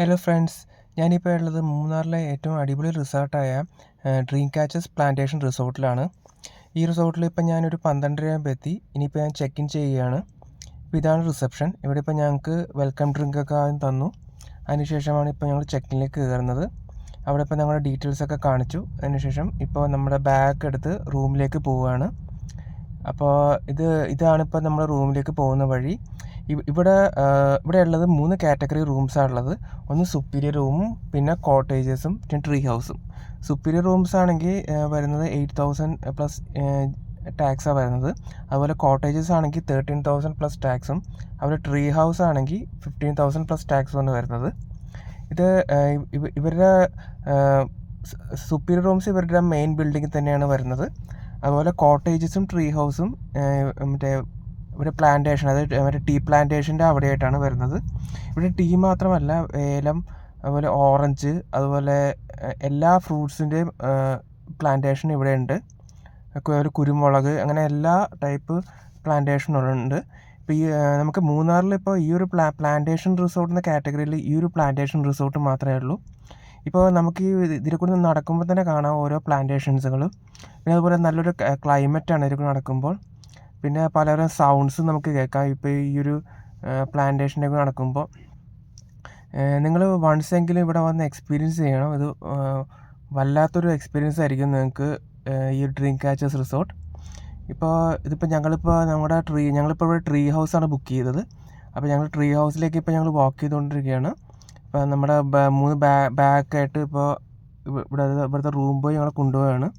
Hello friends, ഞാനിപ്പോൾ ഉള്ളത് മൂന്നാറിലെ ഏറ്റവും അടിപൊളി റിസോർട്ടായ ഡ്രീം ക്യാച്ചേഴ്സ് പ്ലാന്റേഷൻ റിസോർട്ടിലാണ്. ഈ റിസോർട്ടിൽ ഇപ്പോൾ ഞാനൊരു 12:30 എത്തി. ഇനിയിപ്പോൾ ഞാൻ ചെക്ക് ഇൻ ചെയ്യുകയാണ്. ഇപ്പോൾ ഇതാണ് റിസപ്ഷൻ. ഇവിടെ ഇപ്പോൾ ഞങ്ങൾക്ക് വെൽക്കം ഡ്രിങ്കൊക്കെ ആദ്യം തന്നു. അതിനുശേഷമാണ് ഇപ്പോൾ ഞങ്ങൾ ചെക്ക് ഇനിലേക്ക് കയറുന്നത്. അവിടെ ഇപ്പോൾ ഞങ്ങളുടെ ഡീറ്റെയിൽസൊക്കെ കാണിച്ചു. അതിനുശേഷം ഇപ്പോൾ നമ്മുടെ ബാഗ് എടുത്ത് റൂമിലേക്ക് പോവുകയാണ്. അപ്പോൾ ഇതാണിപ്പോൾ നമ്മുടെ റൂമിലേക്ക് പോകുന്ന വഴി. ഇവിടെ ഉള്ളത് 3 കാറ്റഗറി റൂംസാണ് ഉള്ളത്. ഒന്ന് സുപ്പീരിയർ റൂമും, പിന്നെ കോട്ടേജസും, പിന്നെ ട്രീ ഹൗസും. സുപ്പീരിയർ റൂംസ് ആണെങ്കിൽ വരുന്നത് 8,000 പ്ലസ് ടാക്സാണ് വരുന്നത്. അതുപോലെ കോട്ടേജസ് ആണെങ്കിൽ 13,000 പ്ലസ് ടാക്സും, അതുപോലെ ട്രീ ഹൗസ് ആണെങ്കിൽ 15,000 പ്ലസ് ടാക്സുമാണ് വരുന്നത്. ഇത് ഇവരുടെ സുപ്പീരിയർ റൂംസ് ഇവരുടെ മെയിൻ ബിൽഡിങ്ങിൽ തന്നെയാണ് വരുന്നത്. അതുപോലെ കോട്ടേജസും ട്രീ ഹൗസും മറ്റേ ഇവിടെ പ്ലാന്റേഷൻ, അതായത് മറ്റേ ടീ പ്ലാന്റേഷൻ്റെ അവിടെയായിട്ടാണ് വരുന്നത്. ഇവിടെ ടീ മാത്രമല്ല, ഏലം, അതുപോലെ ഓറഞ്ച്, അതുപോലെ എല്ലാ ഫ്രൂട്ട്സിൻ്റെയും പ്ലാന്റേഷൻ ഇവിടെ ഉണ്ട്. ഒരു കുരുമുളക്, അങ്ങനെ എല്ലാ ടൈപ്പ് പ്ലാന്റേഷനുകളുണ്ട്. ഇപ്പോൾ നമുക്ക് മൂന്നാറിൽ ഇപ്പോൾ ഈ ഒരു പ്ലാന്റേഷൻ റിസോർട്ട് എന്ന കാറ്റഗറിയിൽ ഈ ഒരു പ്ലാന്റേഷൻ റിസോർട്ട് മാത്രമേ ഉള്ളൂ. ഇപ്പോൾ നമുക്ക് ഇതിൽ കൂടി നടക്കുമ്പോൾ തന്നെ കാണാം ഓരോ പ്ലാന്റേഷൻസുകൾ. പിന്നെ അതുപോലെ നല്ലൊരു ക്ലൈമറ്റാണ് ഇതിൽ കൂടി നടക്കുമ്പോൾ. പിന്നെ പലതരം സൗണ്ട്സ് നമുക്ക് കേൾക്കാം ഇപ്പോൾ ഈ ഒരു പ്ലാന്റേഷൻ്റെ കൂടെ നടക്കുമ്പോൾ. നിങ്ങൾ വൺസ് എങ്കിലും ഇവിടെ വന്ന് എക്സ്പീരിയൻസ് ചെയ്യണം. ഇത് വല്ലാത്തൊരു എക്സ്പീരിയൻസ് ആയിരിക്കും നിങ്ങൾക്ക് ഈ ഡ്രീം ക്യാച്ചേഴ്സ് റിസോർട്ട്. ഇതിപ്പോൾ ഞങ്ങളിപ്പോൾ ഞങ്ങളിപ്പോൾ ഇവിടെ ട്രീ ഹൗസാണ് ബുക്ക് ചെയ്തത്. അപ്പോൾ ഞങ്ങൾ ട്രീ ഹൗസിലേക്ക് ഇപ്പോൾ ഞങ്ങൾ വാക്ക് ചെയ്തുകൊണ്ടിരിക്കുകയാണ്. ഇപ്പോൾ നമ്മുടെ 3 ബാഗായിട്ട് ഇപ്പോൾ ഇവിടുത്തെ റൂം പോയി ഞങ്ങൾ കൊണ്ടുപോവുകയാണ്.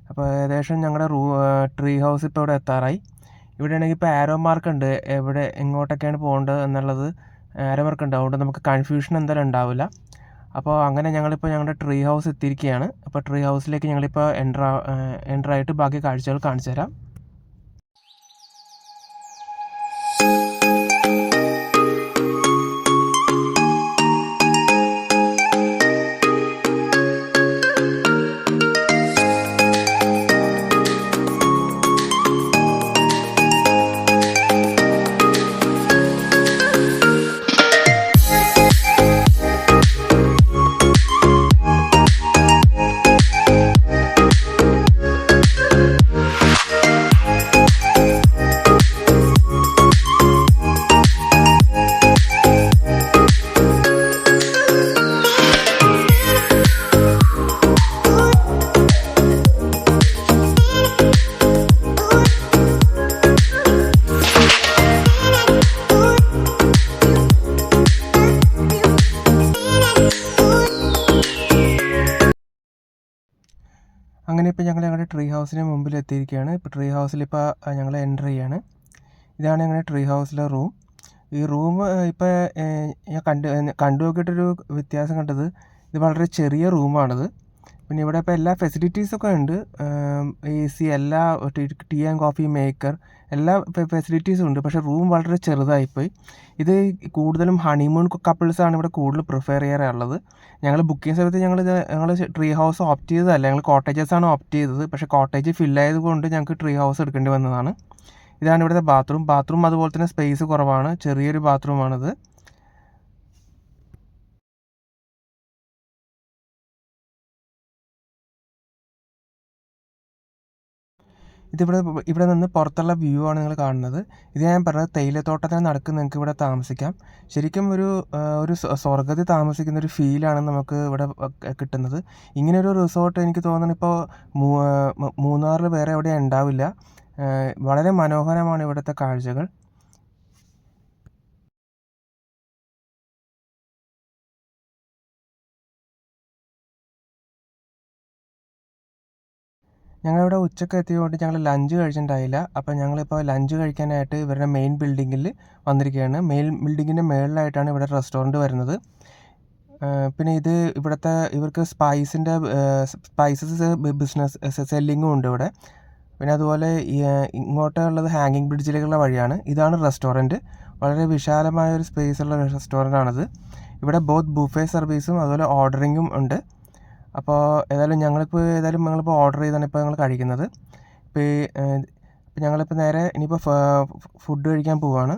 അപ്പോൾ ഏകദേശം ഞങ്ങളുടെ ട്രീ ഹൗസ് ഇപ്പോൾ ഇവിടെ എത്താറായി. ഇവിടെ ആണെങ്കിൽ ഇപ്പോൾ ആരോ മാർക്ക് ഉണ്ട്, എങ്ങോട്ടൊക്കെയാണ് പോകേണ്ടത് എന്നുള്ളത് ആരോ മാർക്ക് ഉണ്ട്. അതുകൊണ്ട് നമുക്ക് കൺഫ്യൂഷൻ എന്തായാലും ഉണ്ടാവില്ല. അപ്പോൾ അങ്ങനെ ഞങ്ങളിപ്പോൾ ഞങ്ങളുടെ ട്രീ ഹൗസ് എത്തിയിരിക്കുകയാണ്. അപ്പോൾ ട്രീ ഹൗസിലേക്ക് ഞങ്ങളിപ്പോൾ എൻ്റർ ആയിട്ട് ബാക്കി കാഴ്ചകൾ കാണിച്ചു തരാം. അങ്ങനെ ഇപ്പോൾ ഞങ്ങൾ ഞങ്ങളുടെ ട്രീ ഹൗസിന് മുമ്പിൽ എത്തിയിരിക്കുകയാണ്. ഇപ്പോൾ ട്രീ ഹൗസിൽ ഇപ്പോൾ ഞങ്ങൾ എൻ്റർ ചെയ്യാണ്. ഇതാണ് ഞങ്ങളുടെ ട്രീ ഹൗസിലെ റൂം. ഈ റൂം ഇപ്പോൾ ഞാൻ കണ്ടു നോക്കിയിട്ടൊരു വ്യത്യാസം കണ്ടത്, ഇത് വളരെ ചെറിയ റൂമാണിത്. പിന്നെ ഇവിടെ ഇപ്പോൾ എല്ലാ ഫെസിലിറ്റീസൊക്കെ ഉണ്ട്. AC, എല്ലാ ടീ ആൻഡ് കോഫി മേക്കർ, എല്ലാ ഫെസിലിറ്റീസും ഉണ്ട്. പക്ഷേ റൂം വളരെ ചെറുതായിപ്പോയി. ഇത് കൂടുതലും ഹണിമൂൺ കപ്പിൾസാണ് ഇവിടെ കൂടുതൽ പ്രിഫർ ചെയ്യാറുള്ളത്. ഞങ്ങൾ ബുക്ക് ചെയ്യുന്ന സമയത്ത് ഞങ്ങൾ ട്രീ ഹൗസ് ഓപ്റ്റ് ചെയ്തതല്ല, ഞങ്ങൾ കോട്ടേജസാണ് ഓപ്റ്റ് ചെയ്തത്. പക്ഷേ കോട്ടേജ് ഫില്ലായത് കൊണ്ട് ഞങ്ങൾക്ക് ട്രീ ഹൗസ് എടുക്കേണ്ടി വന്നതാണ്. ഇതാണ് ഇവിടുത്തെ ബാത്റൂം അതുപോലെ തന്നെ സ്പേസ് കുറവാണ്, ചെറിയൊരു ബാത്റൂമാണിത്. ഇവിടെ നിന്ന് പുറത്തുള്ള വ്യൂ ആണ് നിങ്ങൾ കാണുന്നത്. ഇത് ഞാൻ പറഞ്ഞത് തേയിലത്തോട്ടത്തിന് നടുക്ക് നിങ്ങൾക്ക് ഇവിടെ താമസിക്കാം. ശരിക്കും ഒരു സ്വർഗ്ഗത്തിൽ താമസിക്കുന്ന ഒരു ഫീലാണ് നമുക്ക് ഇവിടെ കിട്ടുന്നത്. ഇങ്ങനൊരു റിസോർട്ട് എനിക്ക് തോന്നുന്നു ഇപ്പോൾ മൂന്നാറിൽ വേറെ എവിടെയും ഉണ്ടാവില്ല. വളരെ മനോഹരമാണ് ഇവിടുത്തെ കാഴ്ചകൾ. ഞങ്ങളിവിടെ ഉച്ചയ്ക്ക് എത്തിയതുകൊണ്ട് ഞങ്ങൾ ലഞ്ച് കഴിച്ചിട്ടുണ്ടായില്ല. അപ്പോൾ ഞങ്ങളിപ്പോൾ ലഞ്ച് കഴിക്കാനായിട്ട് ഇവരുടെ മെയിൻ ബിൽഡിങ്ങിൽ വന്നിരിക്കുകയാണ്. മെയിൻ ബിൽഡിങ്ങിൻ്റെ മുകളിലായിട്ടാണ് ഇവിടെ റെസ്റ്റോറൻറ്റ് വരുന്നത്. പിന്നെ ഇവർക്ക് സ്പൈസസ് ബിസിനസ് സെല്ലിങ്ങും ഉണ്ട് ഇവിടെ. പിന്നെ അതുപോലെ ഇങ്ങോട്ടുള്ളത് ഹാങ്ങിങ് ബ്രിഡ്ജിലേക്കുള്ള വഴിയാണ്. ഇതാണ് റെസ്റ്റോറൻറ്റ്. വളരെ വിശാലമായ ഒരു സ്പേസുള്ള റെസ്റ്റോറൻ്റാണിത്. ഇവിടെ ബോത്ത് ബുഫേ സർവീസും അതുപോലെ ഓർഡറിങ്ങും ഉണ്ട്. അപ്പോൾ ഞങ്ങളിപ്പോൾ ഓർഡർ ചെയ്താണ് ഇപ്പോൾ ഞങ്ങൾ കഴിക്കുന്നത്. ഇപ്പോൾ ഞങ്ങളിപ്പോൾ നേരെ ഇനിയിപ്പോൾ ഫുഡ് കഴിക്കാൻ പോവുകയാണ്.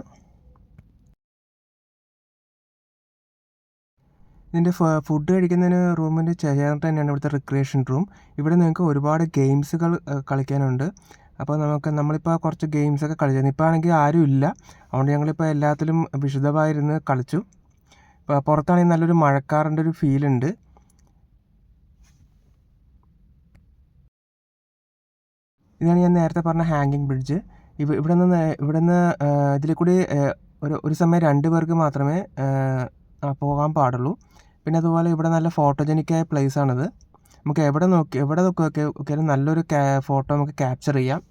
ഇതിൻ്റെ ഫുഡ് കഴിക്കുന്നതിന് റൂമിൻ്റെ ചേർന്നിട്ട് തന്നെയാണ് ഇവിടുത്തെ റിക്രിയേഷൻ റൂം. ഇവിടെ നിങ്ങൾക്ക് ഒരുപാട് ഗെയിംസുകൾ കളിക്കാനുണ്ട്. അപ്പോൾ നമ്മളിപ്പോൾ കുറച്ച് ഗെയിംസൊക്കെ കളിച്ചിരുന്നു. ഇപ്പോൾ ആണെങ്കിൽ ആരും ഇല്ല, അതുകൊണ്ട് ഞങ്ങളിപ്പോൾ എല്ലാത്തിലും വിശദമായിരുന്ന് കളിച്ചു. ഇപ്പോൾ പുറത്താണെങ്കിൽ നല്ലൊരു മഴക്കാറിൻ്റെ ഒരു ഫീലുണ്ട്. ഇതാണ് ഞാൻ നേരത്തെ പറഞ്ഞ ഹാങ്ങിങ് ബ്രിഡ്ജ്. ഇവിടെ നിന്ന് ഇതിൽ കൂടി ഒരു സമയം 2 പേർക്ക് മാത്രമേ പോകാൻ പാടുള്ളൂ. പിന്നെ അതുപോലെ ഇവിടെ നല്ല ഫോട്ടോജനിക്കായ പ്ലേസ് ആണിത്. നമുക്ക് എവിടെ നോക്കിയാലും നല്ലൊരു ഫോട്ടോ നമുക്ക് ക്യാപ്ചർ ചെയ്യാം.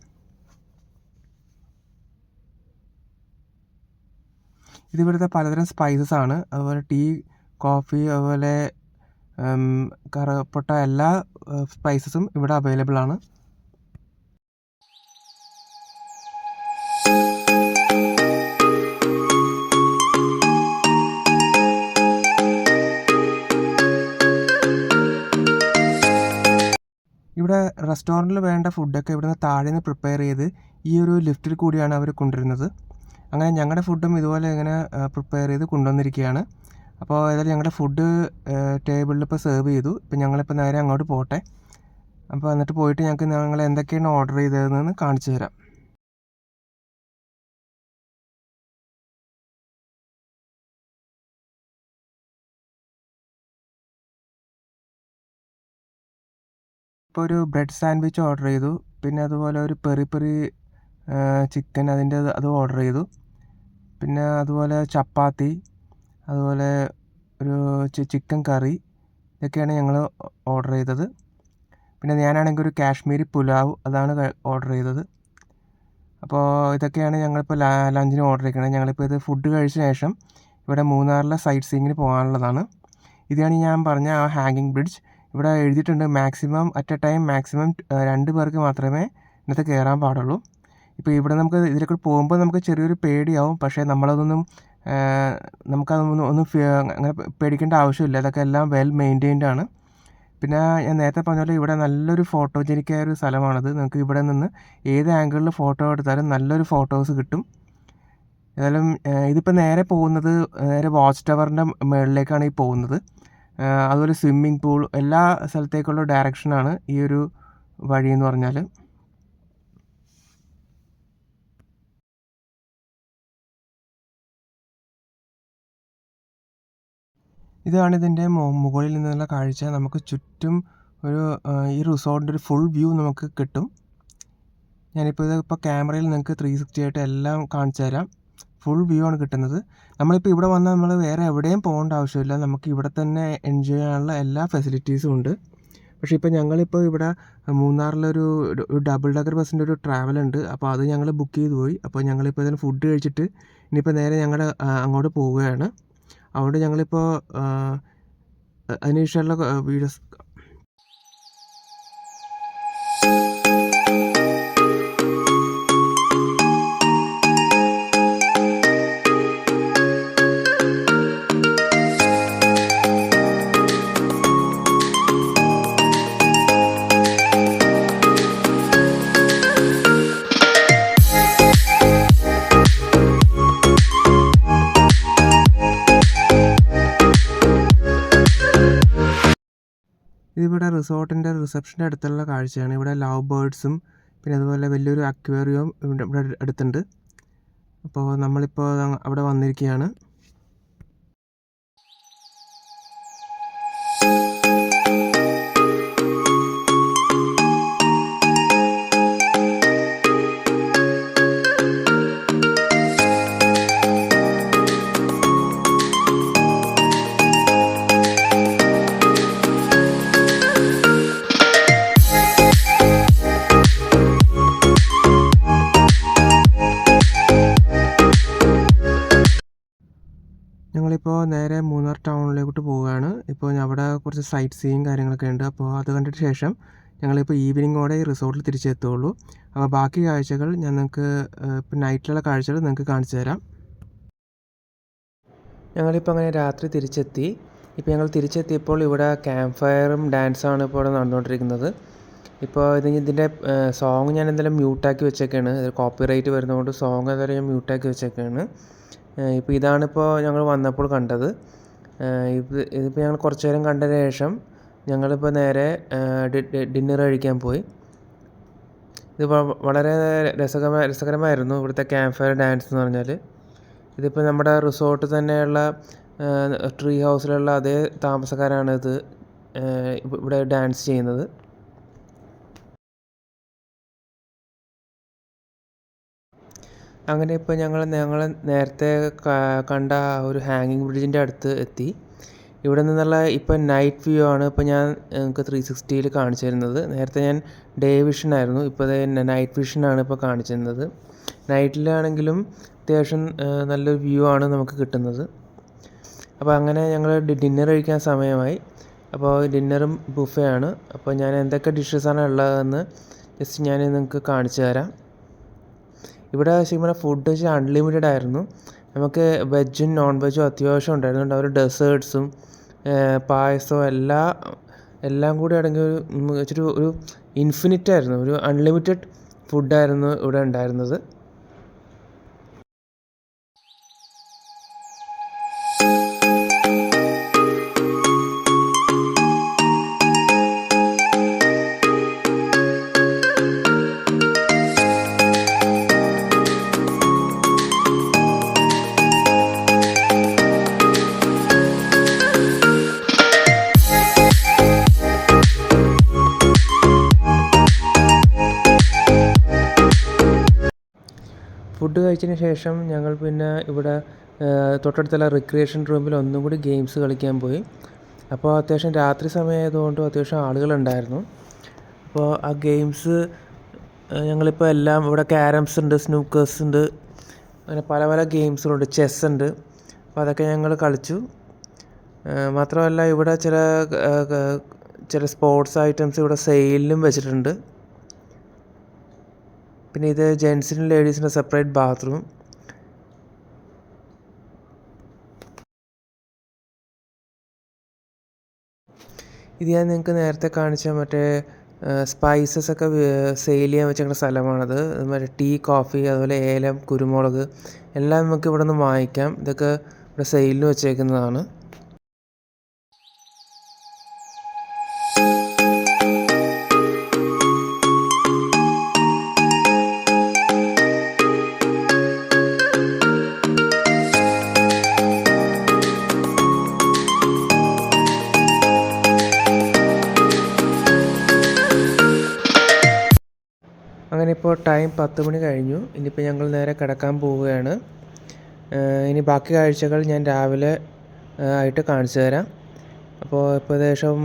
ഇതിവിടുത്തെ പലതരം സ്പൈസസ് ആണ്. അതുപോലെ ടീ, കോഫി, അതുപോലെ കറുവപ്പട്ട എല്ലാ സ്പൈസസും ഇവിടെ അവൈലബിൾ ആണ്. ഇവിടെ റെസ്റ്റോറൻറ്റിൽ വേണ്ട ഫുഡൊക്കെ ഇവിടുന്ന് താഴെ നിന്ന് പ്രിപ്പയർ ചെയ്ത് ഈ ഒരു ലിഫ്റ്റിൽ കൂടിയാണ് അവർ കൊണ്ടുവരുന്നത്. അങ്ങനെ ഞങ്ങളുടെ ഫുഡും ഇതുപോലെ ഇങ്ങനെ പ്രിപ്പയർ ചെയ്ത് കൊണ്ടുവന്നിരിക്കുകയാണ്. അപ്പോൾ ഏതായാലും ഞങ്ങളുടെ ഫുഡ് ടേബിളിൽ ഇപ്പോൾ സെർവ് ചെയ്തു. ഇപ്പം ഞങ്ങളിപ്പോൾ നേരെ അങ്ങോട്ട് പോട്ടെ. അപ്പോൾ എന്നിട്ട് പോയിട്ട് ഞങ്ങൾ എന്തൊക്കെയാണ് ഓർഡർ ചെയ്തതെന്ന് കാണിച്ചു തരാം. ഇപ്പോൾ ഒരു ബ്രെഡ് സാൻഡ്വിച്ച് ഓർഡർ ചെയ്തു. പിന്നെ അതുപോലെ ഒരു പെറി ചിക്കൻ അത് ഓർഡർ ചെയ്തു. പിന്നെ അതുപോലെ ചപ്പാത്തി, അതുപോലെ ഒരു ചിക്കൻ കറി, ഇതൊക്കെയാണ് ഞങ്ങൾ ഓർഡർ ചെയ്തത്. പിന്നെ ഞാനാണെങ്കിൽ ഒരു കാശ്മീരി പുലാവ് അതാണ് ഓർഡർ ചെയ്തത്. അപ്പോൾ ഇതൊക്കെയാണ് ഞങ്ങളിപ്പോൾ ലഞ്ചിന് ഓർഡർ ചെയ്യണത്. ഞങ്ങളിപ്പോൾ ഇത് ഫുഡ് കഴിച്ച ശേഷം ഇവിടെ മൂന്നാറിലെ സൈറ്റ് സീയിങ്ങിന് പോകാനുള്ളതാണ്. ഇതാണ് ഞാൻ പറഞ്ഞ ആ ഹാങ്ങിങ് ബ്രിഡ്ജ്. ഇവിടെ എഴുതിയിട്ടുണ്ട് മാക്സിമം 2 പേർക്ക് മാത്രമേ ഇതിനകത്ത് കയറാൻ പാടുള്ളൂ. ഇപ്പോൾ ഇവിടെ നമുക്ക് ഇതിലേക്ക് പോകുമ്പോൾ നമുക്ക് ചെറിയൊരു പേടിയാവും. പക്ഷേ നമുക്കതൊന്നും അങ്ങനെ പേടിക്കേണ്ട ആവശ്യമില്ല. അതൊക്കെ എല്ലാം വെൽ മെയിൻറ്റെയിൻഡ് ആണ്. പിന്നെ ഞാൻ നേരത്തെ പറഞ്ഞ പോലെ ഇവിടെ നല്ലൊരു ഫോട്ടോജനിക്കായ ഒരു സ്ഥലമാണിത്. നിങ്ങൾക്ക് ഇവിടെ നിന്ന് ഏത് ആംഗിളിൽ ഫോട്ടോ എടുത്താലും നല്ലൊരു ഫോട്ടോസ് കിട്ടും. ഏതായാലും ഇതിപ്പോൾ നേരെ വാച്ച് ടവറിൻ്റെ മുകളിലേക്കാണ് ഈ പോകുന്നത്. അതുപോലെ സ്വിമ്മിംഗ് പൂൾ എല്ലാ സ്ഥലത്തേക്കുള്ള ഡയറക്ഷനാണ് ഈ ഒരു വഴി എന്ന് പറഞ്ഞാൽ. ഇതാണ് ഇതിൻ്റെ മുകളിൽ നിന്നുള്ള കാഴ്ച. നമുക്ക് ചുറ്റും ഈ റിസോർട്ടിൻ്റെ ഒരു ഫുൾ വ്യൂ നമുക്ക് കിട്ടും. ഞാനിപ്പോൾ ക്യാമറയിൽ നിങ്ങൾക്ക് 360 ആയിട്ട് എല്ലാം കാണിച്ചു തരാം. ഫുൾ വ്യൂ ആണ് കിട്ടുന്നത്. നമ്മളിപ്പോൾ ഇവിടെ വന്നാൽ നമ്മൾ വേറെ എവിടെയും പോകേണ്ട ആവശ്യമില്ല. നമുക്ക് ഇവിടെ തന്നെ എൻജോയ് ചെയ്യാനുള്ള എല്ലാ ഫെസിലിറ്റീസും ഉണ്ട്. പക്ഷേ ഇപ്പോൾ ഞങ്ങളിപ്പോൾ ഇവിടെ മൂന്നാറിലൊരു ഡബിൾ ഡെക്കർ ബസ്സിൻ്റെ ഒരു ട്രാവൽ ഉണ്ട്. അപ്പോൾ അത് ഞങ്ങൾ ബുക്ക് ചെയ്ത് പോയി. അപ്പോൾ ഞങ്ങളിപ്പോൾ ഇതിന് ഫുഡ് കഴിച്ചിട്ട് ഇനിയിപ്പോൾ നേരെ അങ്ങോട്ട് പോവുകയാണ്. അവിടെ ഞങ്ങളിപ്പോൾ അതിനുശേഷമുള്ള വീഡിയോസ് ഇതിവിടെ റിസോർട്ടിൻ്റെ റിസപ്ഷൻ്റെ അടുത്തുള്ള കാഴ്ചയാണ്. ഇവിടെ ലവ് ബേർഡ്സും പിന്നെ അതുപോലെ വലിയൊരു അക്വേറിയവും ഇവിടെ അടുത്തുണ്ട്. അപ്പോൾ നമ്മളിപ്പോൾ അവിടെ വന്നിരിക്കുകയാണ്. ഞങ്ങളിപ്പോൾ നേരെ മൂന്നാർ ടൗണിലോട്ട് പോവുകയാണ്. ഇപ്പോൾ അവിടെ കുറച്ച് സൈറ്റ് സീയിങ് കാര്യങ്ങളൊക്കെ ഉണ്ട്. അപ്പോൾ അത് കണ്ടിട്ട് ശേഷം ഞങ്ങളിപ്പോൾ ഈവനിങ്ങോടെ ഈ റിസോർട്ടിൽ തിരിച്ചെത്തുകയുള്ളൂ. അപ്പോൾ ബാക്കി കാഴ്ചകൾ ഞാൻ നിങ്ങൾക്ക് ഇപ്പോൾ നൈറ്റിലുള്ള കാഴ്ചകൾ നിങ്ങൾക്ക് കാണിച്ചു തരാം. ഞങ്ങളിപ്പോൾ അങ്ങനെ രാത്രി തിരിച്ചെത്തി. ഇപ്പോൾ ഞങ്ങൾ തിരിച്ചെത്തിയപ്പോൾ ഇവിടെ ക്യാമ്പ് ഫയറും ഡാൻസാണ് ഇപ്പോൾ ഇവിടെ നടന്നുകൊണ്ടിരിക്കുന്നത്. ഇപ്പോൾ ഇതിൻ്റെ സോങ് ഞാൻ എന്തായാലും മ്യൂട്ടാക്കി വെച്ചേക്കാണ്. കോപ്പിറൈറ്റ് വരുന്നതുകൊണ്ട് സോങ് എന്തായാലും ഞാൻ മ്യൂട്ടാക്കി വെച്ചേക്കാണ്. ഇപ്പോൾ ഇതാണിപ്പോൾ ഞങ്ങൾ വന്നപ്പോൾ കണ്ടത്. ഇതിപ്പോൾ ഞങ്ങൾ കുറച്ച് നേരം കണ്ടതിന് ശേഷം ഞങ്ങളിപ്പോൾ നേരെ ഡിന്നർ കഴിക്കാൻ പോയി. ഇത് വളരെ രസകരമായിരുന്നു ഇവിടുത്തെ ക്യാമ്പ് ഫയർ ഡാൻസ് എന്ന് പറഞ്ഞാൽ. ഇതിപ്പോൾ നമ്മുടെ റിസോർട്ട് തന്നെയുള്ള ട്രീ ഹൗസിലുള്ള അതേ താമസക്കാരാണ് ഇത് ഇവിടെ ഡാൻസ് ചെയ്യുന്നത്. അങ്ങനെ ഇപ്പോൾ ഞങ്ങൾ നേരത്തെ കണ്ട ഒരു ഹാങ്ങിങ് ബ്രിഡ്ജിൻ്റെ അടുത്ത് എത്തി. ഇവിടെ നിന്നുള്ള ഇപ്പോൾ നൈറ്റ് വ്യൂ ആണ് ഇപ്പോൾ ഞാൻ നിങ്ങൾക്ക് 360 കാണിച്ചു തരുന്നത്. നേരത്തെ ഞാൻ ഡേ വിഷൻ ആയിരുന്നു, ഇപ്പോൾ നൈറ്റ് വിഷനാണ് ഇപ്പോൾ കാണിച്ചു തരുന്നത്. നൈറ്റിലാണെങ്കിലും അത്യാവശ്യം നല്ലൊരു വ്യൂ ആണ് നമുക്ക് കിട്ടുന്നത്. അപ്പോൾ അങ്ങനെ ഞങ്ങൾ ഡിന്നർ കഴിക്കാൻ സമയമായി. അപ്പോൾ ഡിന്നറും ബുഫേ ആണ്. അപ്പോൾ ഞാൻ എന്തൊക്കെ ഡിഷസാണ് ഉള്ളതെന്ന് ജസ്റ്റ് ഞാൻ നിങ്ങൾക്ക് കാണിച്ചു തരാം. ഇവിടെ ശരിക്കും ഫുഡ് വെച്ച് അൺലിമിറ്റഡ് ആയിരുന്നു. നമുക്ക് വെജും നോൺ വെജും അത്യാവശ്യം ഉണ്ടായിരുന്നു. അവർ ഡെസേർട്ട്സും പായസവും എല്ലാം കൂടി അടങ്ങിയ ഒരു ഇൻഫിനിറ്റ് ആയിരുന്നു, ഒരു അൺലിമിറ്റഡ് ഫുഡായിരുന്നു ഇവിടെ ഉണ്ടായിരുന്നത്. ഫുഡ് കഴിച്ചതിന് ശേഷം ഞങ്ങൾ പിന്നെ ഇവിടെ തൊട്ടടുത്തുള്ള റിക്രിയേഷൻ റൂമിൽ ഒന്നും കൂടി ഗെയിംസ് കളിക്കാൻ പോയി. അപ്പോൾ അത്യാവശ്യം രാത്രി സമയമായതുകൊണ്ടും അത്യാവശ്യം ആളുകളുണ്ടായിരുന്നു. അപ്പോൾ ആ ഗെയിംസ് ഞങ്ങളിപ്പോൾ എല്ലാം ഇവിടെ ക്യാരംസ് ഉണ്ട്, സ്നൂക്കേഴ്സ് ഉണ്ട്, അങ്ങനെ പല പല ഗെയിംസുകളുണ്ട്, ചെസ് ഉണ്ട്. അപ്പോൾ അതൊക്കെ ഞങ്ങൾ കളിച്ചു. മാത്രമല്ല ഇവിടെ ചില സ്പോർട്സ് ഐറ്റംസ് ഇവിടെ സെയിലിനും വെച്ചിട്ടുണ്ട്. പിന്നെ ഇത് ജെൻസിനും ലേഡീസിനും സെപ്പറേറ്റ് ബാത്റൂം. ഇത് ഞാൻ നിങ്ങൾക്ക് നേരത്തെ കാണിച്ച മറ്റേ സ്പൈസസ് ഒക്കെ സെയിൽ ചെയ്യാൻ വെച്ചിരിക്കുന്ന സ്ഥലമാണത്. മറ്റേ ടീ, കോഫി, അതുപോലെ ഏലം, കുരുമുളക് എല്ലാം നമുക്ക് ഇവിടെ നിന്ന് വാങ്ങിക്കാം. ഇതൊക്കെ ഇവിടെ സെയിലിന് വെച്ചേക്കുന്നതാണ്. അങ്ങനെ ഇപ്പോൾ ടൈം 10 മണി കഴിഞ്ഞു. ഇനിയിപ്പോൾ ഞങ്ങൾ നേരെ കിടക്കാൻ പോവുകയാണ്. ഇനി ബാക്കി കാഴ്ചകൾ ഞാൻ രാവിലെ ആയിട്ട് കാണിച്ചു തരാം. അപ്പോൾ ഇപ്പോൾ ഏകദേശം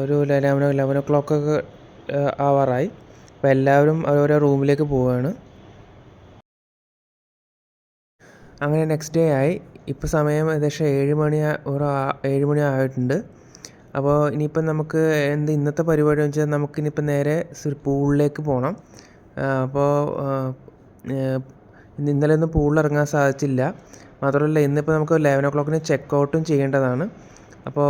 ഒരു 11 o'clock ആവാറായി. അപ്പോൾ എല്ലാവരും ഓരോ റൂമിലേക്ക് പോവുകയാണ്. അങ്ങനെ നെക്സ്റ്റ് ഡേ ആയി. ഇപ്പോൾ സമയം ഏകദേശം 7 മണി ആയിട്ടുണ്ട്. അപ്പോൾ ഇനിയിപ്പം നമുക്ക് ഇന്നത്തെ പരിപാടി എന്ന് വെച്ചാൽ നമുക്കിനിയിപ്പോൾ നേരെ പൂളിലേക്ക് പോകണം. അപ്പോൾ ഇന്നലെ ഒന്നും പൂളിൽ ഇറങ്ങാൻ സാധിച്ചില്ല. മാത്രമല്ല ഇന്നിപ്പോൾ നമുക്ക് 11 o'clock ചെക്ക് ഔട്ടും ചെയ്യേണ്ടതാണ്. അപ്പോൾ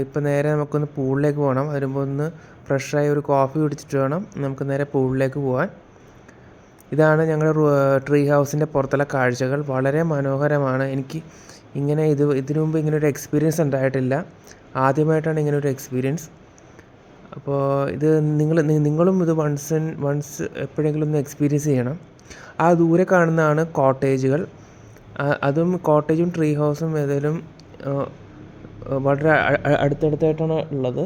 ഇപ്പോൾ നേരെ നമുക്കൊന്ന് പൂളിലേക്ക് പോകണം. വരുമ്പോൾ ഒന്ന് ഫ്രഷായി ഒരു കോഫി കുടിച്ചിട്ട് വേണം നമുക്ക് നേരെ പൂളിലേക്ക് പോകാൻ. ഇതാണ് ഞങ്ങളുടെ ട്രീ ഹൗസിൻ്റെ പുറത്തുള്ള കാഴ്ചകൾ. വളരെ മനോഹരമാണ്. എനിക്ക് ഇതിനു മുമ്പ് ഇങ്ങനൊരു എക്സ്പീരിയൻസ് ഉണ്ടായിട്ടില്ല. ആദ്യമായിട്ടാണ് ഇങ്ങനൊരു എക്സ്പീരിയൻസ്. അപ്പോൾ ഇത് നിങ്ങളും ഇത് വൺസ് എപ്പോഴെങ്കിലും ഒന്ന് എക്സ്പീരിയൻസ് ചെയ്യണം. ആ ദൂരെ കാണുന്നതാണ് കോട്ടേജുകൾ. അതും കോട്ടേജും ട്രീ ഹൗസും ഏതായാലും വളരെ അടുത്തടുത്തായിട്ടാണ് ഉള്ളത്.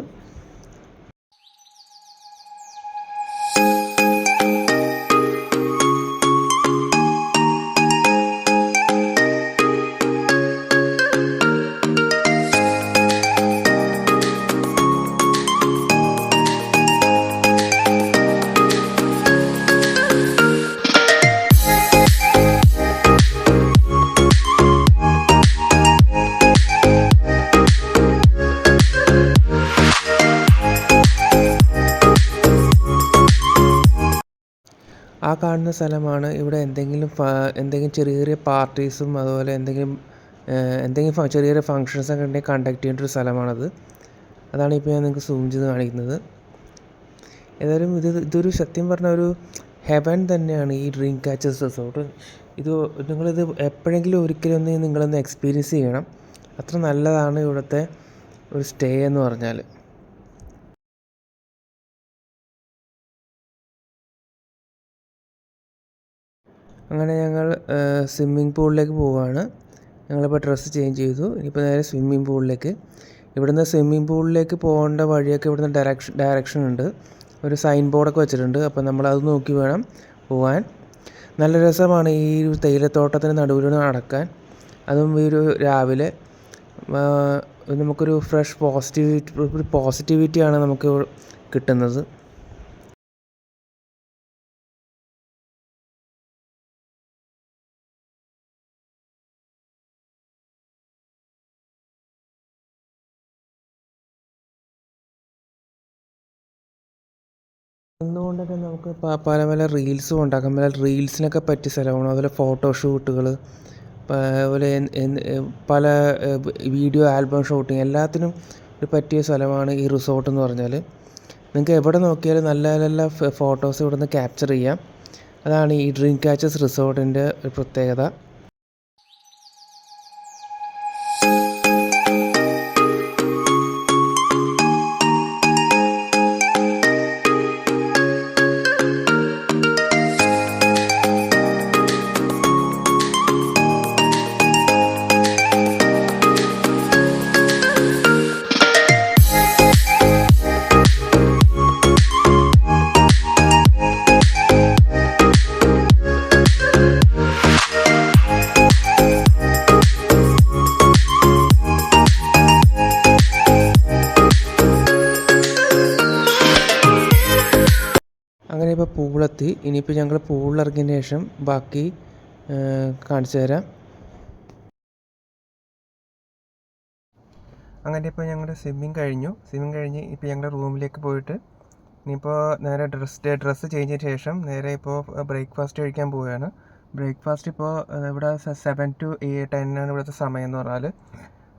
ആ കാണുന്ന സ്ഥലമാണ്. ഇവിടെ എന്തെങ്കിലും ചെറിയ ചെറിയ പാർട്ടീസും അതുപോലെ എന്തെങ്കിലും ചെറിയ ചെറിയ ഫങ്ഷൻസൊക്കെ ഉണ്ടെങ്കിൽ കണ്ടക്ട് ചെയ്യേണ്ട ഒരു സ്ഥലമാണത്. അതാണ് ഇപ്പോൾ ഞാൻ നിങ്ങൾക്ക് സൂം ചെയ്ത് കാണിക്കുന്നത്. ഏതായാലും ഇതൊരു സത്യം പറഞ്ഞാൽ ഒരു ഹെവൻ തന്നെയാണ് ഈ ഡ്രീം ക്യാച്ചേഴ്സ് റിസോർട്ട്. നിങ്ങളിത് എപ്പോഴെങ്കിലും ഒരിക്കലും നിങ്ങളൊന്ന് എക്സ്പീരിയൻസ് ചെയ്യണം. അത്ര നല്ലതാണ് ഇവിടുത്തെ ഒരു സ്റ്റേ എന്ന് പറഞ്ഞാൽ. അങ്ങനെ ഞങ്ങൾ സ്വിമ്മിംഗ് പൂളിലേക്ക് പോവുകയാണ്. ഞങ്ങളിപ്പോൾ ഡ്രസ്സ് ചേഞ്ച് ചെയ്തു. ഇനിയിപ്പോൾ നേരെ സ്വിമ്മിംഗ് പൂളിലേക്ക്. ഇവിടുന്ന് സ്വിമ്മിംഗ് പൂളിലേക്ക് പോകേണ്ട വഴിയൊക്കെ ഇവിടുന്ന് ഡയറക്ഷൻ ഉണ്ട്. ഒരു സൈൻ ബോർഡൊക്കെ വെച്ചിട്ടുണ്ട്. അപ്പോൾ നമ്മളത് നോക്കി വേണം പോകാൻ. നല്ല രസമാണ് ഈ ഒരു തേയിലത്തോട്ടത്തിന് നടുവിലൂടെ നടക്കാൻ. അതും ഈ ഒരു രാവിലെ നമുക്കൊരു ഫ്രഷ് പോസിറ്റിവിറ്റിയാണ് നമുക്ക് കിട്ടുന്നത്. അതുകൊണ്ടൊക്കെ നമുക്ക് പല പല റീൽസും ഉണ്ടാക്കാം. പല റീൽസിനൊക്കെ പറ്റിയ സ്ഥലമാണ്. അതുപോലെ ഫോട്ടോഷൂട്ടുകൾ, അതുപോലെ പല വീഡിയോ ആൽബം ഷൂട്ടിങ് എല്ലാത്തിനും ഒരു പറ്റിയ സ്ഥലമാണ് ഈ റിസോർട്ട് എന്ന് പറഞ്ഞാൽ. നിങ്ങൾക്ക് എവിടെ നോക്കിയാലും നല്ല നല്ല ഫോട്ടോസ് ഇവിടെ നിന്ന് ക്യാപ്ചർ ചെയ്യാം. അതാണ് ഈ ഡ്രീം ക്യാച്ചേഴ്സ് റിസോർട്ടിൻ്റെ ഒരു പ്രത്യേകത. അങ്ങനെ ഇപ്പോൾ പൂളെത്തി. ഇനിയിപ്പോൾ ഞങ്ങൾ പൂളിലിറങ്ങിയതിന് ശേഷം ബാക്കി കാണിച്ചു തരാം. അങ്ങനെ ഇപ്പോൾ ഞങ്ങളുടെ സ്വിമ്മിങ് കഴിഞ്ഞ് ഇപ്പോൾ ഞങ്ങളുടെ റൂമിലേക്ക് പോയിട്ട് ഇനിയിപ്പോൾ നേരെ ഡ്രസ്സ് ചേഞ്ചിന് ശേഷം നേരെ ഇപ്പോൾ ബ്രേക്ക്ഫാസ്റ്റ് കഴിക്കാൻ പോവുകയാണ്. ബ്രേക്ക്ഫാസ്റ്റ് ഇപ്പോൾ ഇവിടെ 7 to 10 ആണ് ഇവിടുത്തെ സമയം എന്ന് പറഞ്ഞാൽ.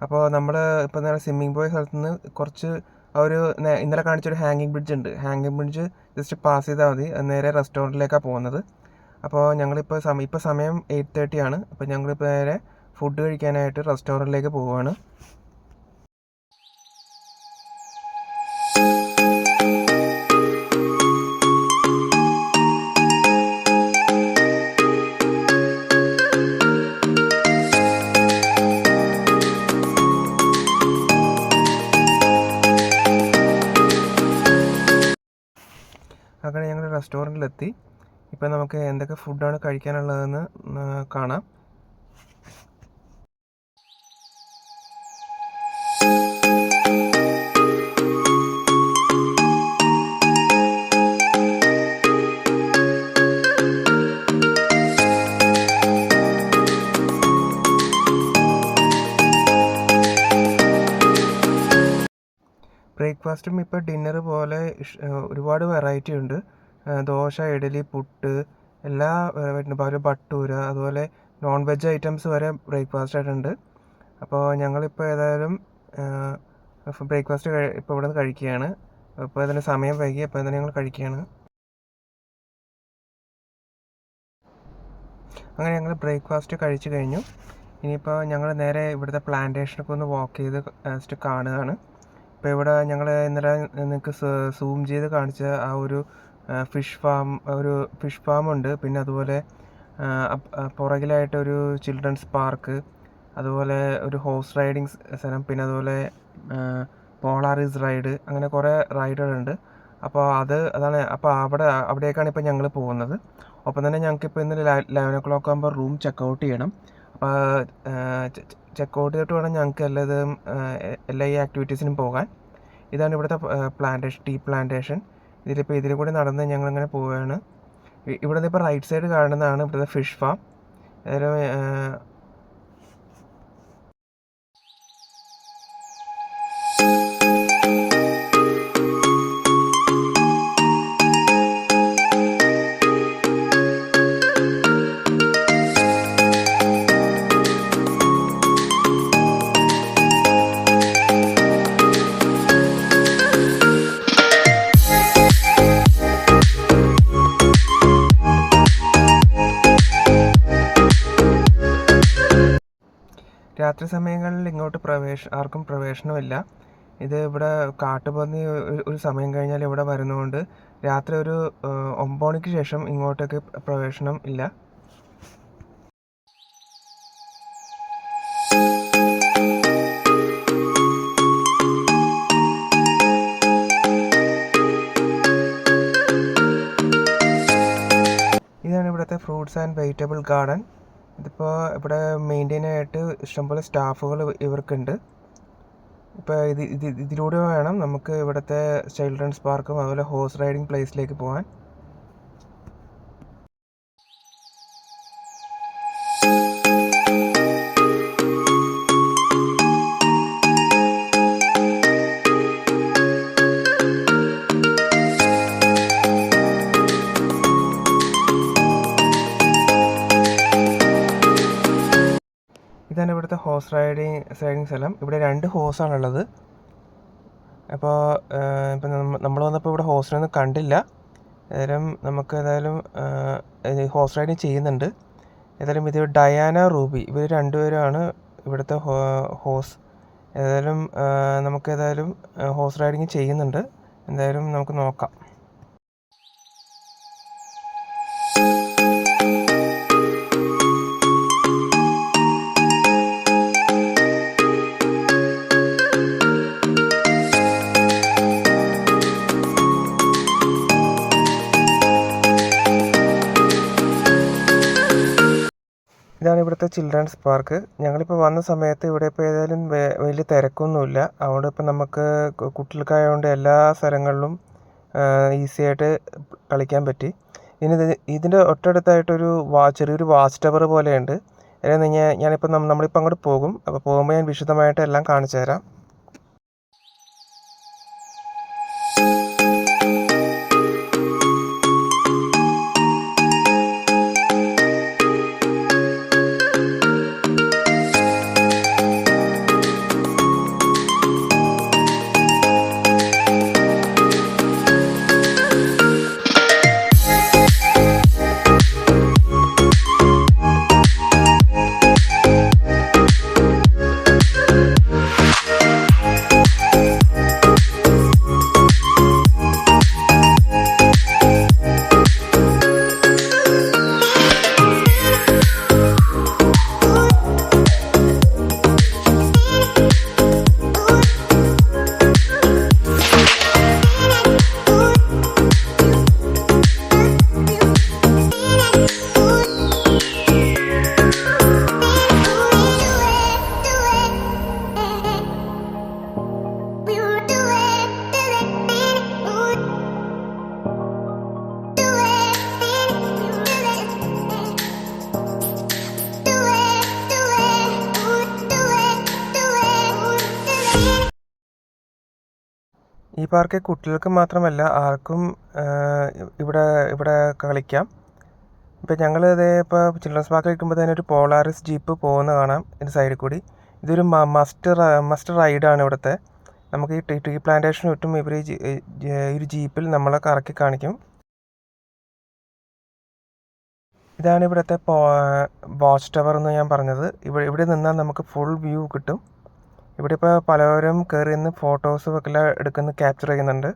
അപ്പോൾ നമ്മൾ ഇപ്പോൾ നേരെ സ്വിമ്മിങ് പോയ സ്ഥലത്ത് നിന്ന് കുറച്ച് ഒരു ഇന്നലെ കാണിച്ചൊരു ഹാങ്ങിങ് ബ്രിഡ്ജ് ഉണ്ട്. ഹാങ്ങിങ് ബ്രിഡ്ജ് ജസ്റ്റ് പാസ് ചെയ്താൽ മതി. നേരെ റെസ്റ്റോറൻറ്റിലേക്കാണ് പോകുന്നത്. അപ്പോൾ ഞങ്ങളിപ്പോൾ സമയം 8:30 ആണ്. അപ്പോൾ ഞങ്ങളിപ്പോൾ നേരെ ഫുഡ് കഴിക്കാനായിട്ട് റെസ്റ്റോറൻറ്റിലേക്ക് പോവുകയാണ്. അങ്ങനെ ഞങ്ങൾ റെസ്റ്റോറൻറ്റിലെത്തി. ഇപ്പോൾ നമുക്ക് എന്തൊക്കെ ഫുഡാണ് കഴിക്കാനുള്ളതെന്ന് കാണാം. ബ്രേക്ക്ഫാസ്റ്റും ഇപ്പോൾ ഡിന്നർ പോലെ ഒരുപാട് വെറൈറ്റി ഉണ്ട്. ദോശ, ഇഡലി, പുട്ട് എല്ലാ അതുപോലെ ഭട്ടൂര, അതുപോലെ നോൺ വെജ് ഐറ്റംസ് വരെ ബ്രേക്ക്ഫാസ്റ്റ് ആയിട്ടുണ്ട്. അപ്പോൾ ഞങ്ങളിപ്പോൾ ഏതായാലും ബ്രേക്ക്ഫാസ്റ്റ് ഇപ്പോൾ ഇവിടെ നിന്ന് കഴിക്കുകയാണ്. അപ്പോൾ അതിന് സമയം വൈകി. അപ്പോൾ അതിന് ഞങ്ങൾ കഴിക്കുകയാണ്. അങ്ങനെ ഞങ്ങൾ ബ്രേക്ക്ഫാസ്റ്റ് കഴിച്ചു കഴിഞ്ഞു. ഇനിയിപ്പോൾ ഞങ്ങൾ നേരെ ഇവിടുത്തെ പ്ലാന്റേഷനൊക്കെ ഒന്ന് വാക്ക് ചെയ്ത് ജസ്റ്റ് കാണുകയാണ്. ഇപ്പോൾ ഇവിടെ ഞങ്ങൾ ഇന്നലെ നിങ്ങൾക്ക് സൂം ചെയ്ത് കാണിച്ച ആ ഒരു ഫിഷ് ഫാം ഉണ്ട്. പിന്നെ അതുപോലെ പുറകിലായിട്ടൊരു ചിൽഡ്രൻസ് പാർക്ക്, അതുപോലെ ഒരു ഹോഴ്സ് റൈഡിങ് സ്ഥലം, പിന്നെ അതുപോലെ പോളാറിസ് റൈഡ്, അങ്ങനെ കുറേ റൈഡുകളുണ്ട്. അപ്പോൾ അതാണ്. അപ്പോൾ അവിടേക്കാണ് ഇപ്പോൾ ഞങ്ങൾ പോകുന്നത്. ഒപ്പം തന്നെ ഞങ്ങൾക്കിപ്പോൾ ഇന്ന് 11 o'clock ആകുമ്പോൾ റൂം ചെക്കൗട്ട് ചെയ്യണം. അപ്പോൾ ചെക്കൗട്ട് ചെയ്തിട്ട് വേണം ഞങ്ങൾക്ക് എല്ലാ ഈ ആക്ടിവിറ്റീസിനും പോകാൻ. ഇതാണ് ഇവിടുത്തെ ടീ പ്ലാന്റേഷൻ. ഇതിൽ കൂടി നടന്ന് ഞങ്ങളിങ്ങനെ പോവുകയാണ്. ഇവിടെ നിന്ന് ഇപ്പോൾ റൈറ്റ് സൈഡ് കാണുന്നതാണ് ഇവിടുത്തെ ഫിഷ് ഫാം. രാത്രി സമയങ്ങളിൽ ഇങ്ങോട്ട് ആർക്കും പ്രവേശനമില്ല. ഇത് ഇവിടെ കാട്ടുപന്നി ഒരു സമയം കഴിഞ്ഞാൽ ഇവിടെ വരുന്നതുകൊണ്ട് രാത്രി ഒരു 9 മണിക്ക് ശേഷം ഇങ്ങോട്ടേക്ക് പ്രവേശനം ഇല്ല. ഇതാണ് ഇവിടുത്തെ ഫ്രൂട്ട്സ് ആൻഡ് വെജിറ്റബിൾ ഗാർഡൻ. ഇതിപ്പോൾ ഇവിടെ മെയിൻറ്റെയിൻ ആയിട്ട് ഇഷ്ടംപോലെ സ്റ്റാഫുകൾ ഇവർക്കുണ്ട്. ഇപ്പോൾ ഇതിലൂടെ വേണം നമുക്ക് ഇവിടുത്തെ ചിൽഡ്രൻസ് പാർക്കും അതുപോലെ ഹോഴ്സ് റൈഡിങ് പ്ലേസിലേക്ക് പോകാൻ. ഇതാണ് ഇവിടുത്തെ ഹോഴ്സ് റൈഡിങ് സ്ഥലം. ഇവിടെ 2 ഹോഴ്സാണുള്ളത്. അപ്പോൾ ഇപ്പം നമ്മൾ വന്നപ്പോൾ ഇവിടെ ഹോഴ്സിനൊന്നും കണ്ടില്ല. നമുക്ക് ഹോഴ്സ് റൈഡിങ് ചെയ്യുന്നുണ്ട്. ഇത് ഡയാന, റൂബി ഇവർ 2 പേരാണ് ഇവിടുത്തെ ഹോഴ്സ്. നമുക്ക് ഹോഴ്സ് റൈഡിങ് ചെയ്യുന്നുണ്ട്. നമുക്ക് നോക്കാം. ഇതാണ് ഇവിടുത്തെ ചിൽഡ്രൻസ് പാർക്ക്. ഞങ്ങളിപ്പോൾ വന്ന സമയത്ത് ഇവിടെ ഇപ്പോൾ വലിയ തിരക്കൊന്നുമില്ല. അതുകൊണ്ട് ഇപ്പോൾ നമുക്ക് കുട്ടികൾക്കായതുകൊണ്ട് എല്ലാ സ്ഥലങ്ങളിലും ഈസി ആയിട്ട് കളിക്കാൻ പറ്റി. ഇതിൻ്റെ തൊട്ടടുത്തായിട്ടൊരു ചെറിയൊരു വാച്ച് ടവർ പോലെയുണ്ട്. ഞാനിപ്പോൾ നമ്മളിപ്പോൾ അങ്ങോട്ട് പോകും. അപ്പോൾ പോകുമ്പോൾ ഞാൻ വിശദമായിട്ട് എല്ലാം കാണിച്ചു തരാം. ഈ പാർക്ക് കുട്ടികൾക്ക് മാത്രമല്ല ആർക്കും ഇവിടെ കളിക്കാം. ഇപ്പോൾ ഞങ്ങൾ ഇപ്പോൾ ചിൽഡ്രൻസ് പാർക്കിൽ ഇരിക്കുമ്പോൾ തന്നെ ഒരു പോളാറിസ് ജീപ്പ് പോകുന്ന കാണാം ഇതിൻ്റെ സൈഡിൽ കൂടി. ഇതൊരു മസ്റ്റ് റൈഡാണ് ഇവിടുത്തെ. നമുക്ക് ഈ ട്രീ പ്ലാന്റേഷന് ചുറ്റും ഇവർ ഒരു ജീപ്പിൽ നമ്മളെ കറക്കി കാണിക്കും. ഇതാണ് ഇവിടുത്തെ വാച്ച് ടവർ എന്ന് ഞാൻ പറഞ്ഞത്. ഇവിടെ നിന്നാൽ നമുക്ക് ഫുൾ വ്യൂ കിട്ടും. ഇവിടെ ഇപ്പോൾ പലവരും കയറി നിന്ന് ഫോട്ടോസും ഒക്കെ ക്യാപ്ചർ ചെയ്യുന്നുണ്ട്.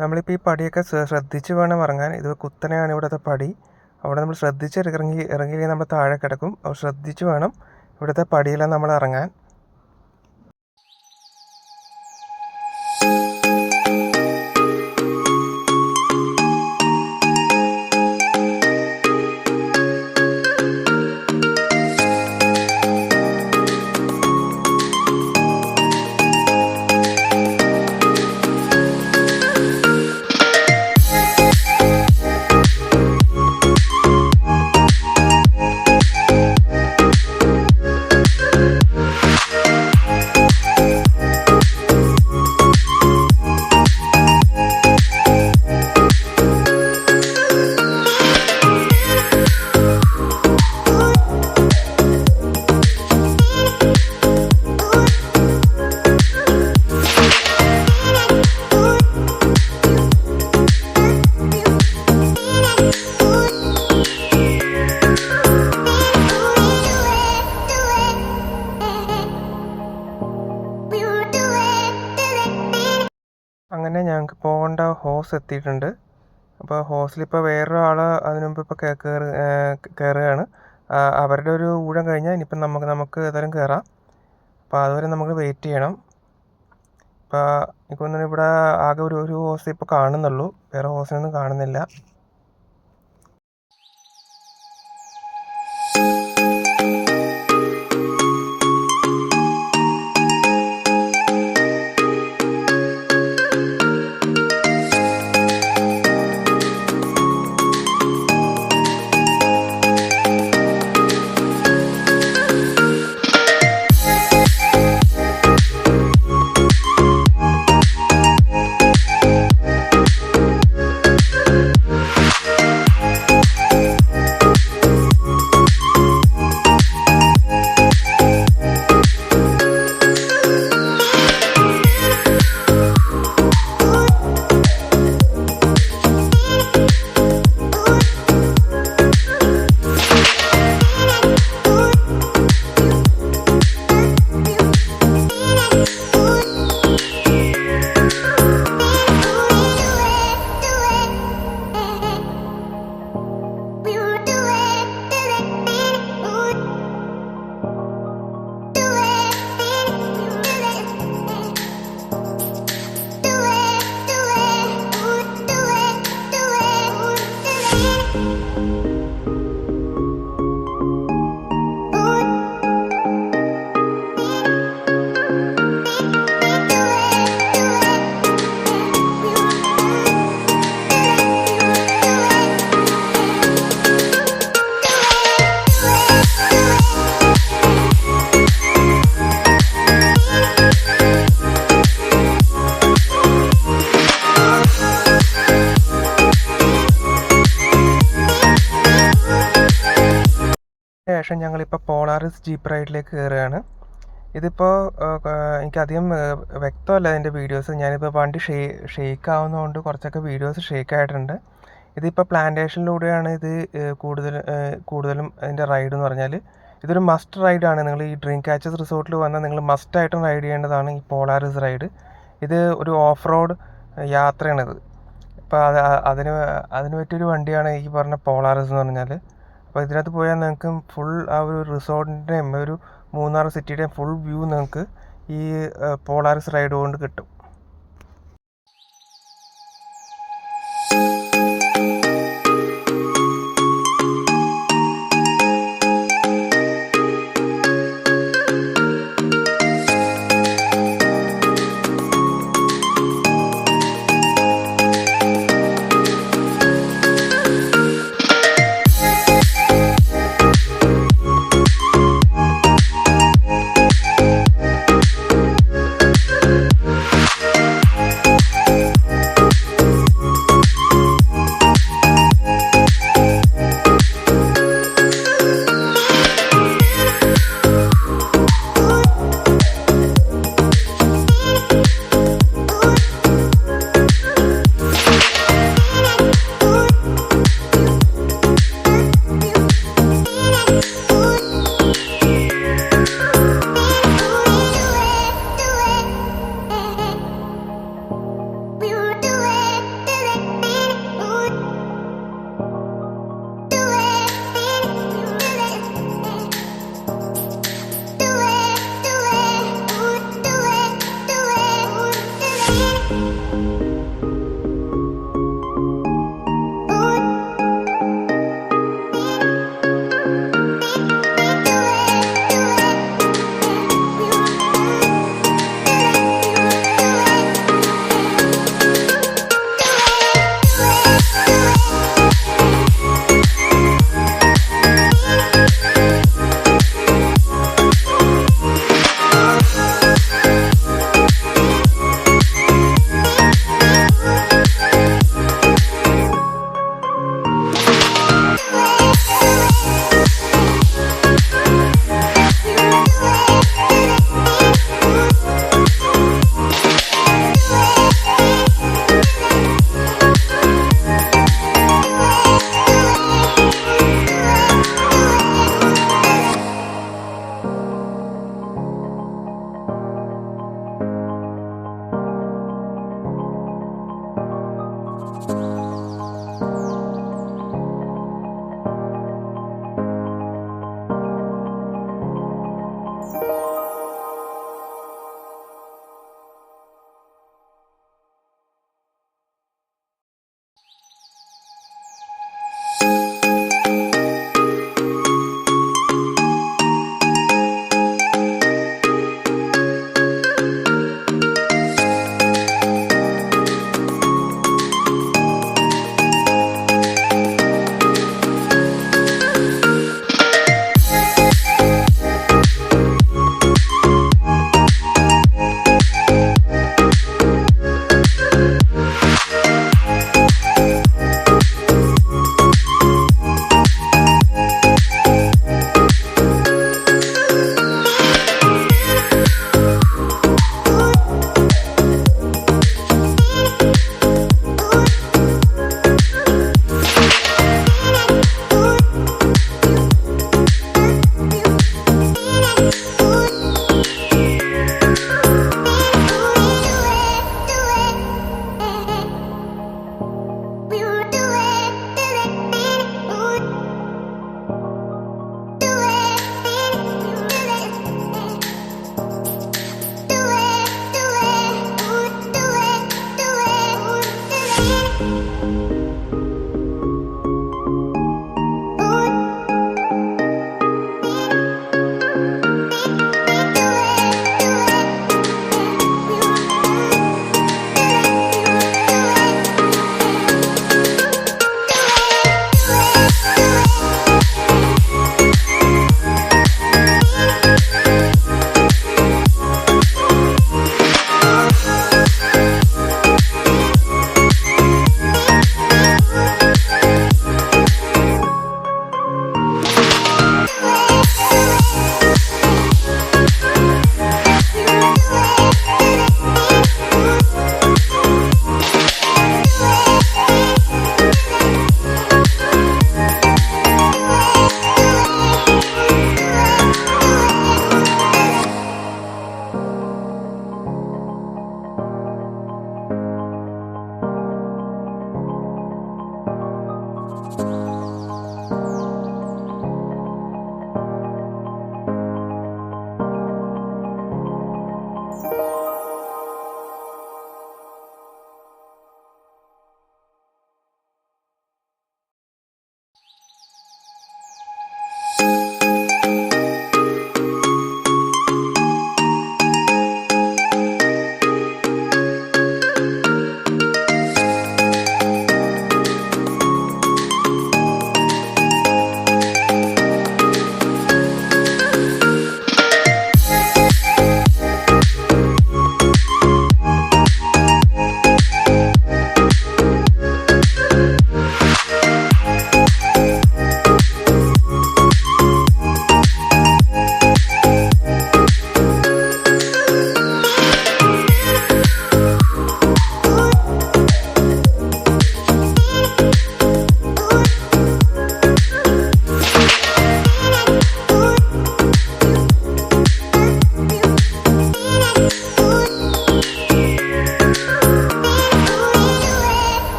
നമ്മളിപ്പോൾ ഈ പടിയൊക്കെ ശ്രദ്ധിച്ച് വേണം ഇറങ്ങാൻ. ഇത് കുത്തനെയാണ് ഇവിടുത്തെ പടി. അവിടെ നമ്മൾ ശ്രദ്ധിച്ച് ഇറങ്ങിയില്ലെങ്കിൽ നമ്മൾ താഴെ കിടക്കും. അപ്പോൾ ശ്രദ്ധിച്ച് വേണം ഇവിടുത്തെ പടിയെല്ലാം നമ്മൾ ഇറങ്ങാൻ. അങ്ങനെ ഞങ്ങൾക്ക് പോകേണ്ട ഹോസ് എത്തിയിട്ടുണ്ട്. അപ്പോൾ ഹോസിലിപ്പോൾ വേറൊരാൾ അതിനു മുമ്പ് ഇപ്പോൾ കയറുകയാണ്. അവരുടെ ഒരു ഊഴം കഴിഞ്ഞാൽ ഇനിയിപ്പം നമുക്ക് ഏതായാലും കയറാം. അപ്പോൾ അതുവരെ നമുക്ക് വെയിറ്റ് ചെയ്യണം. ഇപ്പോൾ എനിക്ക് തോന്നുന്നു ഇവിടെ ആകെ ഒരു ഹോസ് ഇപ്പോൾ കാണുന്നുള്ളൂ, വേറെ ഹോസിനൊന്നും കാണുന്നില്ല. ശേഷം ഞങ്ങളിപ്പോൾ പോളാറിസ് ജീപ്പ് റൈഡിലേക്ക് കയറുകയാണ്. ഇതിപ്പോൾ എനിക്കധികം വ്യക്തമല്ല ഇതിൻ്റെ വീഡിയോസ്. ഞാനിപ്പോൾ വണ്ടി ഷെയ്ക്ക് ആവുന്നതുകൊണ്ട് കുറച്ചൊക്കെ വീഡിയോസ് ഷെയ്ക്ക് ആയിട്ടുണ്ട്. ഇതിപ്പോൾ പ്ലാന്റേഷനിലൂടെയാണ് ഇത് കൂടുതലും അതിൻ്റെ റൈഡ് എന്ന് പറഞ്ഞാൽ ഇതൊരു മസ്റ്റ് റൈഡാണ്. നിങ്ങൾ ഈ ഡ്രീം ക്യാച്ചേഴ്സ് റിസോർട്ടിൽ വന്നാൽ നിങ്ങൾ മസ്റ്റായിട്ടും റൈഡ് ചെയ്യേണ്ടതാണ് ഈ പോളാറിസ് റൈഡ്. ഇത് ഒരു ഓഫ് റോഡ് യാത്രയാണിത്. ഇപ്പോൾ അതിന് പറ്റിയൊരു വണ്ടിയാണ് ഈ പറഞ്ഞ പോളാറിസ് എന്ന് പറഞ്ഞാൽ. അപ്പോൾ ഇതിനകത്ത് പോയാൽ നിങ്ങൾക്ക് ഫുൾ ആ ഒരു റിസോർട്ടിൻ്റെയും ഒരു മൂന്നാർ സിറ്റിയുടെയും ഫുൾ വ്യൂ നിങ്ങൾക്ക് ഈ പോളാറിസ് റൈഡ് കൊണ്ട് കിട്ടും.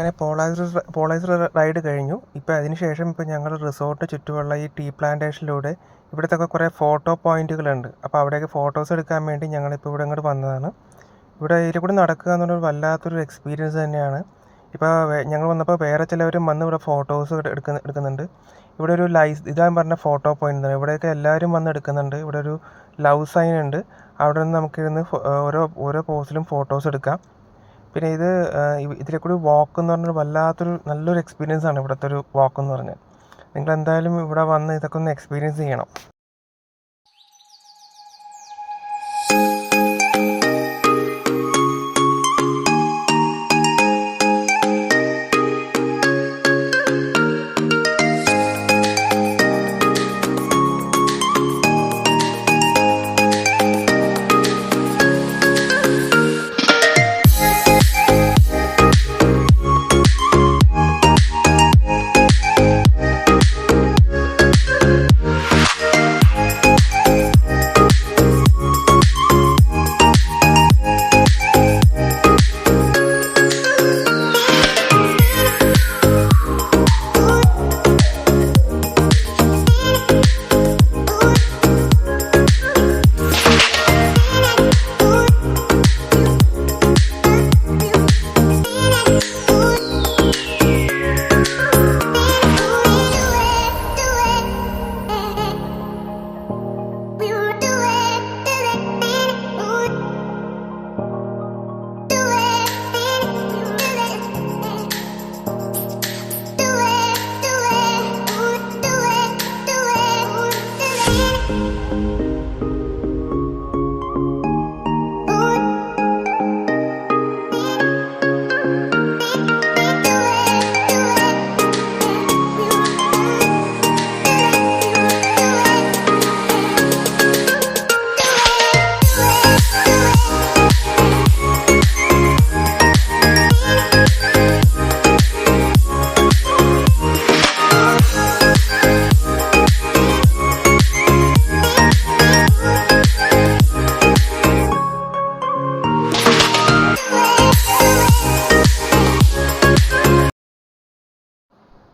അങ്ങനെ പോളൈസർ റൈഡ് കഴിഞ്ഞു. ഇപ്പോൾ അതിന് ശേഷം ഇപ്പോൾ ഞങ്ങൾ റിസോർട്ട് ചുറ്റുമുള്ള ഈ ടീ പ്ലാന്റേഷനിലൂടെ ഇവിടുത്തെ കുറേ ഫോട്ടോ പോയിന്റുകളുണ്ട്. അപ്പോൾ അവിടെയൊക്കെ ഫോട്ടോസ് എടുക്കാൻ വേണ്ടി ഞങ്ങളിപ്പോൾ ഇവിടെ ഇങ്ങോട്ട് വന്നതാണ്. ഇവിടെ ഇതിൽ കൂടി നടക്കുക എന്നുള്ളത് വല്ലാത്തൊരു എക്സ്പീരിയൻസ് തന്നെയാണ്. ഇപ്പോൾ ഞങ്ങൾ വന്നപ്പോൾ വേറെ ചിലവരും വന്ന് ഇവിടെ ഫോട്ടോസ് എടുക്കുന്നുണ്ട്. ഇവിടെ ഒരു ഇതാ പറഞ്ഞ ഫോട്ടോ പോയിന്റ് ആണ്. ഇവിടെയൊക്കെ എല്ലാവരും വന്ന് എടുക്കുന്നുണ്ട്. ഇവിടെ ഒരു ലവ് സൈൻ ഉണ്ട്. അവിടെ നിന്ന് നമുക്കിരുന്ന് ഓരോ പോസിലും ഫോട്ടോസ് എടുക്കാം. പിന്നെ ഇതിലെ കൂടി വാക്ക് എന്ന് പറഞ്ഞൊരു വല്ലാത്തൊരു നല്ലൊരു എക്സ്പീരിയൻസ് ആണ് ഇവിടുത്തെ ഒരു വാക്ക് എന്ന് പറഞ്ഞാൽ. നിങ്ങൾ എന്തായാലും ഇവിടെ വന്ന് ഇതൊക്കെ ഒന്ന് എക്സ്പീരിയൻസ് ചെയ്യണം.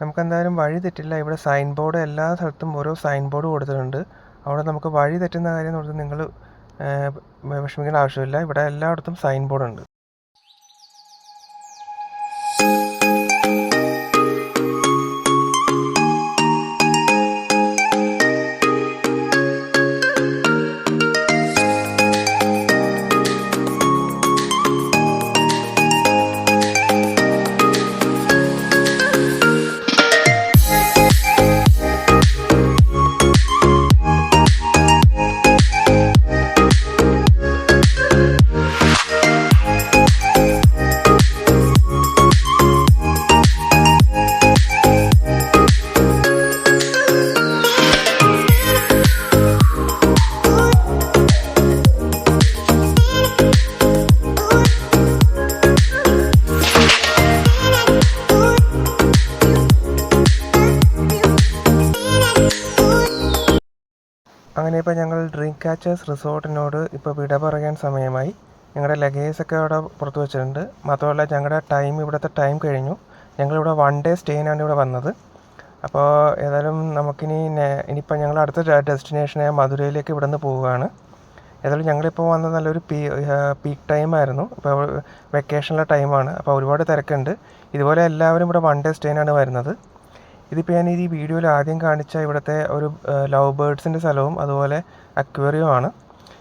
നമുക്കെന്തായാലും വഴി തെറ്റില്ല. ഇവിടെ സൈൻ ബോർഡ് എല്ലാ സ്ഥലത്തും ഓരോ സൈൻ ബോർഡ് കൊടുത്തിട്ടുണ്ട്. അവിടെ നമുക്ക് വഴി തെറ്റുന്ന കാര്യം എന്ന് പറഞ്ഞാൽ നിങ്ങൾ വിഷമിക്കേണ്ട ആവശ്യമില്ല. ഇവിടെ എല്ലായിടത്തും സൈൻ ബോർഡുണ്ട്. അങ്ങനെ ഇപ്പോൾ ഞങ്ങൾ ഡ്രീം ക്യാച്ചേഴ്സ് റിസോർട്ടിനോട് ഇപ്പോൾ വിട പറയാൻ സമയമായി. ഞങ്ങളുടെ ലഗേജൊക്കെ അവിടെ പുറത്ത് വെച്ചിട്ടുണ്ട്. മാത്രമല്ല ഞങ്ങളുടെ ഇവിടുത്തെ ടൈം കഴിഞ്ഞു. ഞങ്ങളിവിടെ 1 ഡേ സ്റ്റേയിനാണ് ഇവിടെ വന്നത്. അപ്പോൾ ഏതായാലും ഇനിയിപ്പോൾ ഞങ്ങൾ അടുത്ത ഡെസ്റ്റിനേഷനായ മധുരയിലേക്ക് ഇവിടെ നിന്ന് പോവുകയാണ്. ഏതായാലും ഞങ്ങളിപ്പോൾ വന്നത് നല്ലൊരു പീക്ക് ടൈമായിരുന്നു. ഇപ്പോൾ വെക്കേഷനിലെ ടൈമാണ്. അപ്പോൾ ഒരുപാട് തിരക്കുണ്ട്. ഇതുപോലെ എല്ലാവരും ഇവിടെ 1 ഡേ സ്റ്റേയിനാണ് വരുന്നത്. ഇതിപ്പോൾ ഞാൻ ഈ വീഡിയോയിൽ ആദ്യം കാണിച്ച ഇവിടുത്തെ ഒരു ലവ് ബേർഡ്സിൻ്റെ സ്ഥലവും അതുപോലെ അക്വേറിയം ആണ്.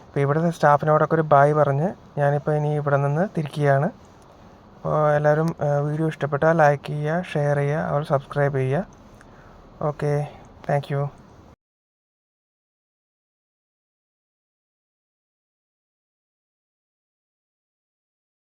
അപ്പോൾ ഇവിടുത്തെ സ്റ്റാഫിനോടൊക്കെ ഒരു ബായ് പറഞ്ഞ് ഞാനിപ്പോൾ ഇനി ഇവിടെ നിന്ന് തിരിക്കുകയാണ്. അപ്പോൾ എല്ലാവരും വീഡിയോ ഇഷ്ടപ്പെട്ടാൽ ലൈക്ക് ചെയ്യുക, ഷെയർ ചെയ്യുക, അതുപോലെ സബ്സ്ക്രൈബ് ചെയ്യുക. Okay, thank you.